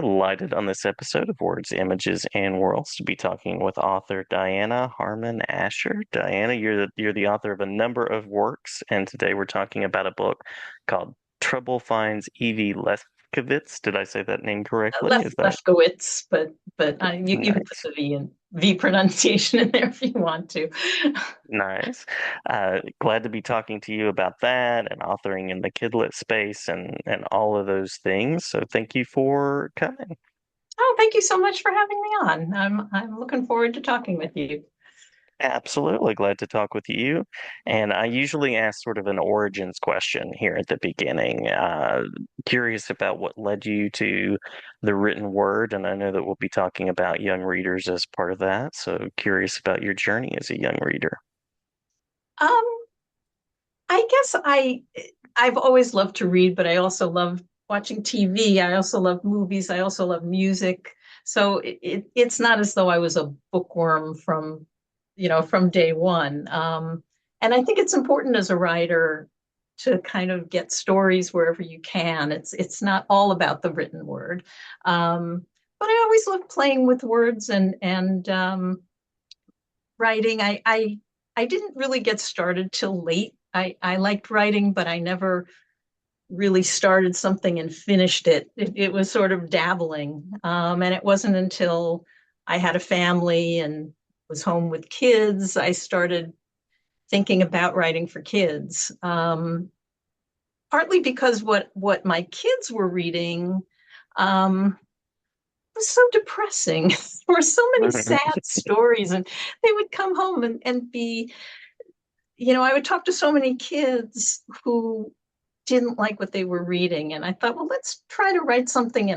Delighted on this episode of Words, Images, and Worlds to be talking with author Diana Harmon Asher. Diana, you're the author of a number of works, and today we're talking about a book called Trouble Finds Evie Lefkowitz. Did I say that name correctly? Is that Lefkowitz, but you can put nice? the V pronunciation in there if you want to. Nice. Glad to be talking to you about that and authoring in the kidlit space and all of those things. So thank you for coming. Oh, thank you so much for having me on. I'm looking forward to talking with you. Absolutely glad to talk with you. And I usually ask sort of an origins question here at the beginning. Curious about what led you to the written word, and I know that we'll be talking about young readers as part of that. So curious about your journey as a young reader. Um, I guess I've always loved to read, but I also love watching TV. I also love movies. I also love music. So it's not as though I was a bookworm from day one. And I think it's important as a writer to kind of get stories wherever you can. It's not all about the written word. But I always love playing with words and writing. I didn't really get started till late. I liked writing, but I never really started something and finished it. It was sort of dabbling. And it wasn't until I had a family and was home with kids, I started thinking about writing for kids. Partly because what my kids were reading um, was so depressing. There were so many sad stories, and they would come home and be, I would talk to so many kids who didn't like what they were reading, and I thought, well, let's try to write something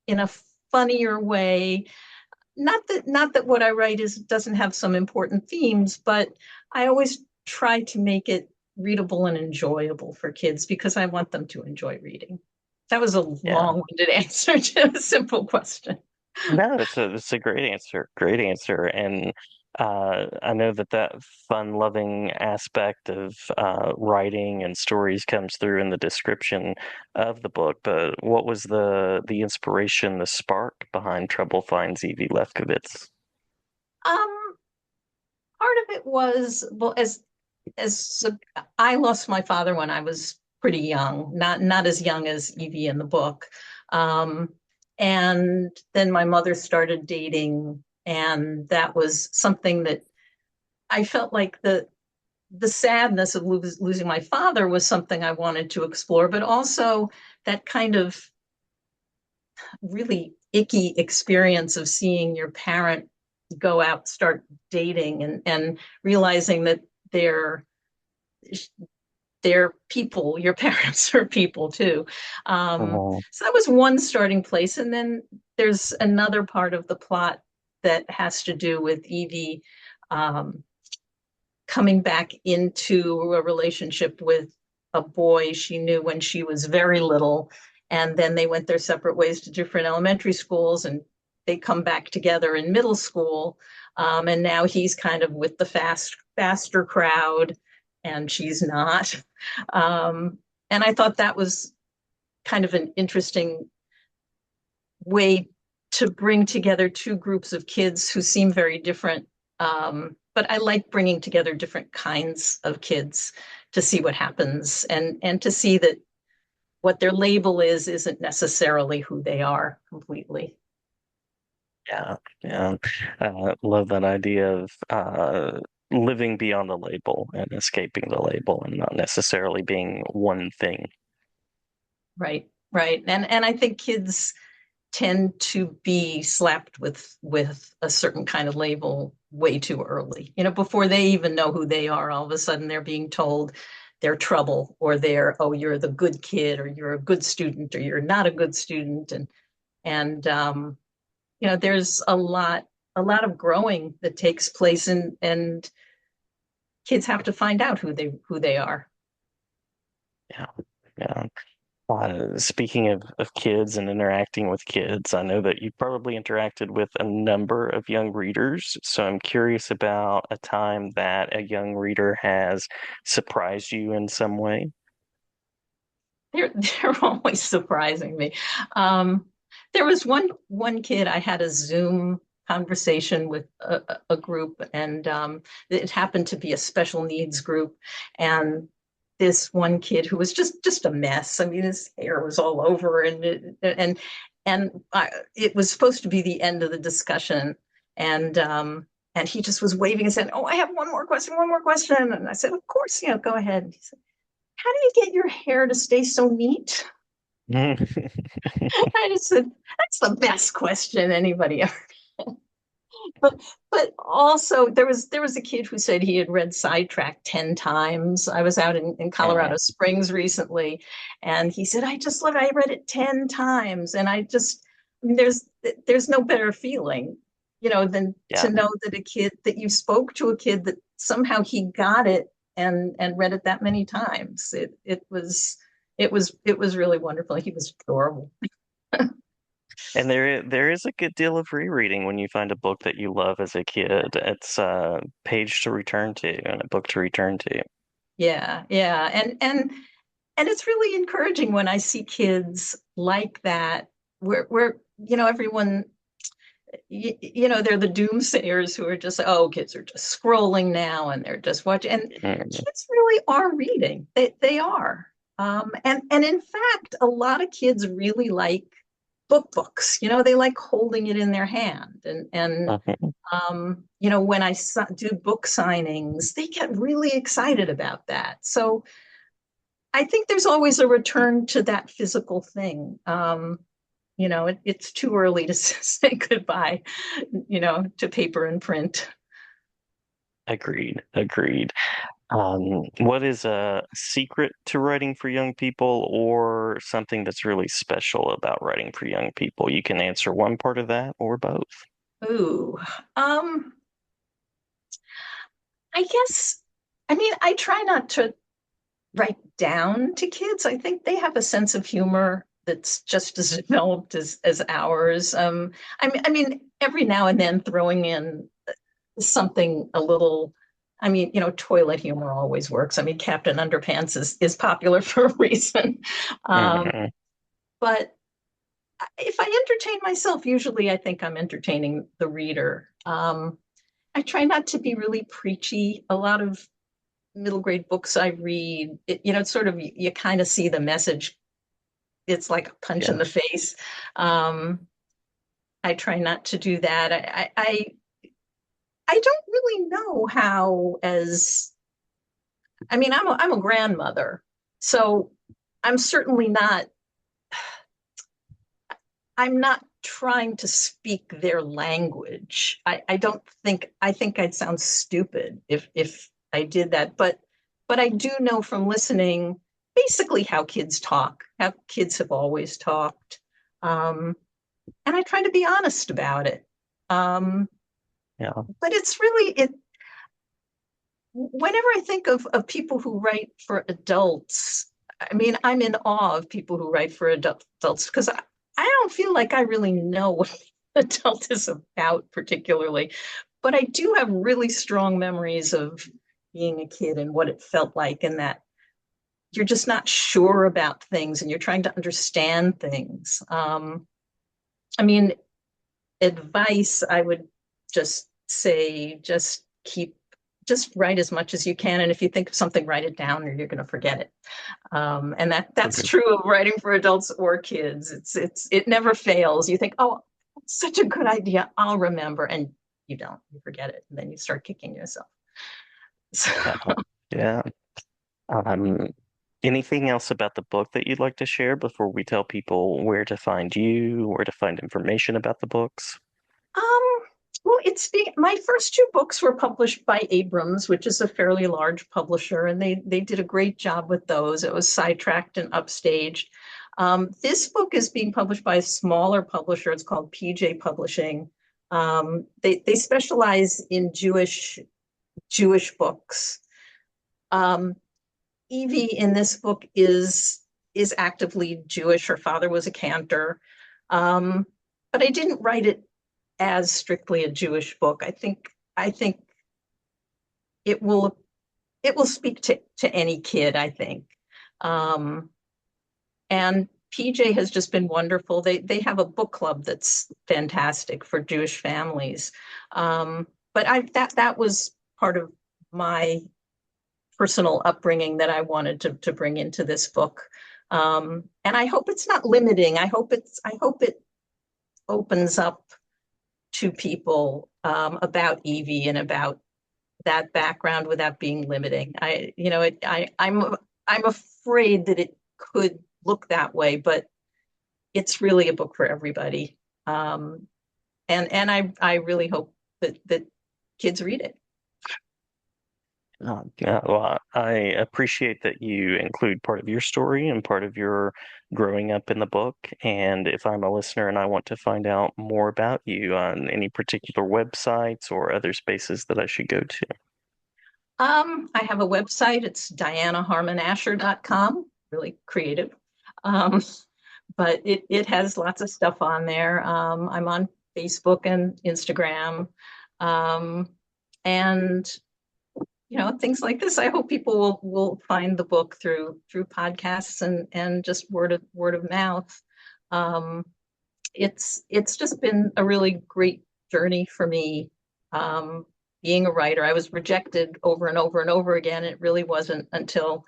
in a funnier way. Not that what I write is doesn't have some important themes, but I always try to make it readable and enjoyable for kids because I want them to enjoy reading. That was a Yeah. long-winded answer to a simple question. No, it's a great answer. Great answer. And I know that fun-loving aspect of writing and stories comes through in the description of the book. But what was the inspiration, the spark behind Trouble Finds Evie Lefkowitz? Um, Part of it was, well, as I lost my father when I was pretty young, not as young as Evie in the book. Um, and then my mother started dating, and that was something that I felt like the sadness of losing my father was something I wanted to explore, but also that kind of really icky experience of seeing your parent go out, start dating, and realizing that they're they're people. Your parents are people too. Oh, So that was one starting place, and then there's another part of the plot that has to do with Evie um, coming back into a relationship with a boy she knew when she was very little, and then they went their separate ways to different elementary schools, and they come back together in middle school. And now he's kind of with the faster crowd, and she's not. Um, and I thought that was kind of an interesting way to bring together two groups of kids who seem very different. But I like bringing together different kinds of kids to see what happens and to see that what their label is isn't necessarily who they are completely. yeah, yeah. Love that idea of living beyond the label and escaping the label and not necessarily being one thing. Right, right. And I think kids tend to be slapped with a certain kind of label way too early. Before they even know who they are, all of a sudden they're being told they're trouble, or oh, you're the good kid, or you're a good student, or you're not a good student. And there's a lot of growing that takes place, and kids have to find out who they are. Yeah, yeah. Speaking of kids and interacting with kids, I know that you probably interacted with a number of young readers. So I'm curious about a time that a young reader has surprised you in some way. They're always surprising me. Um, There was one kid. I had a Zoom conversation with a group, and it happened to be a special needs group. And this one kid who was just a mess. I mean, his hair was all over, and it was supposed to be the end of the discussion, and and he just was waving and saying, "Oh, I have one more question." And I said, "Of course, go ahead." And he said, "How do you get your hair to stay so neat?" I just said, "That's the best question anybody ever." But also there was a kid who said he had read Sidetrack 10 times. I was out in Colorado Springs recently, and he said, I read it 10 times. And I mean, there's no better feeling, than Yeah, to know that a kid that you spoke to a kid that somehow he got it and read it that many times. It was really wonderful. He was adorable. and there is a good deal of rereading when you find a book that you love as a kid. It's a page to return to and a book to return to. Yeah, yeah. And it's really encouraging when I see kids like that, where everyone, they're the doomsayers who are just, oh, kids are just scrolling now and they're just watching. And Mm, kids really are reading. They are. And in fact, a lot of kids really like books. They like holding it in their hand. mhm. When I do book signings, they get really excited about that. So I think there's always a return to that physical thing. It's too early to say goodbye, to paper and print. Agreed, agreed. What is a secret to writing for young people or something that's really special about writing for young people? You can answer one part of that or both. Ooh, um, I guess, I mean, I try not to write down to kids. I think they have a sense of humor that's just as developed as ours. I mean, every now and then throwing in something a little. I mean, toilet humor always works. I mean, Captain Underpants is popular for a reason. Um, Hmm. but if I entertain myself, usually I think I'm entertaining the reader. I try not to be really preachy. A lot of middle grade books I read, it's sort of, you kind of see the message. It's like a punch in Yeah. the face. Um, I try not to do that. I don't really know how, I mean, I'm a grandmother, so I'm certainly not, I'm not trying to speak their language. I don't think, I think I'd sound stupid if I did that. But I do know from listening basically how kids talk, how kids have always talked. Um, and I try to be honest about it. Um, Yeah. but it's really it whenever I think of people who write for adults, I mean, I'm in awe of people who write for adults because I don't feel like I really know what adult is about particularly, but I do have really strong memories of being a kid and what it felt like, and that you're just not sure about things and you're trying to understand things. I mean, advice, I would just say, just write as much as you can. And if you think of something, write it down or you're going to forget it. And that's Mhm. true of writing for adults or kids. It never fails. You think, oh, such a good idea. I'll remember. And you don't, you forget it. And then you start kicking yourself. So, Yeah. Yeah. Um, Anything else about the book that you'd like to share before we tell people where to find you, where to find information about the books? um, well, my first two books were published by Abrams, which is a fairly large publisher, and they did a great job with those. It was Sidetracked and Upstaged. This book is being published by a smaller publisher. It's called PJ Publishing. They specialize in Jewish books. Um, Evie in this book is actively Jewish. Her father was a cantor, um, but I didn't write it as strictly a Jewish book. I think it will it will speak to any kid, I think. Um, and PJ has just been wonderful. They have a book club that's fantastic for Jewish families. But I that was part of my personal upbringing that I wanted to bring into this book. And I hope it's not limiting. I hope it opens up to people about Evie and about that background without being limiting. I'm afraid that it could look that way, but it's really a book for everybody. And I really hope that kids read it. Yeah, well, I appreciate that you include part of your story and part of your growing up in the book. And if I'm a listener and I want to find out more about you on any particular websites or other spaces that I should go to. I have a website. It's dianaharmonasher.com. Really creative. Um, but it has lots of stuff on there. I'm on Facebook and Instagram. Um, and things like this. I hope people will find the book through podcasts and just word of mouth. Um, it's just been a really great journey for me. Um, Being a writer, I was rejected over and over and over again. It really wasn't until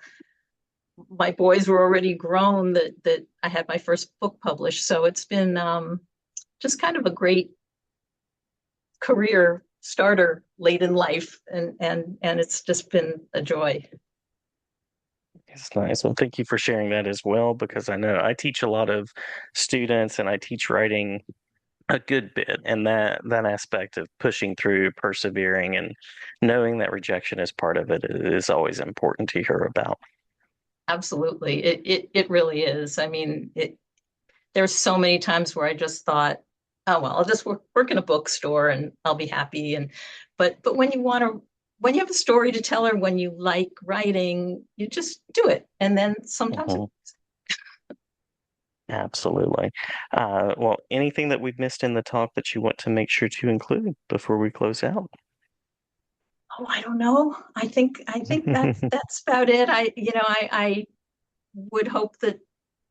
my boys were already grown that I had my first book published. So it's been just kind of a great career starter late in life, and it's just been a joy. It's nice. Well, thank you for sharing that as well, because I know I teach a lot of students and I teach writing a good bit, and that aspect of pushing through, persevering, and knowing that rejection is part of it is always important to hear about. Absolutely. It really is. I mean, there's so many times where I just thought, oh well, I'll just work in a bookstore and I'll be happy. But when you have a story to tell, or when you like writing, you just do it. And then sometimes Mhm. Absolutely. Well, anything that we've missed in the talk that you want to make sure to include before we close out? oh, I don't know. I think that's about it. I would hope that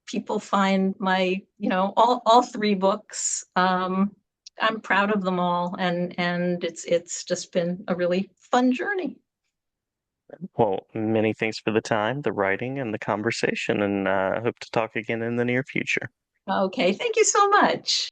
people find my, all three books. I'm proud of them all, and it's just been a really fun journey. Well, many thanks for the time, the writing, and the conversation, and hope to talk again in the near future. Okay, thank you so much.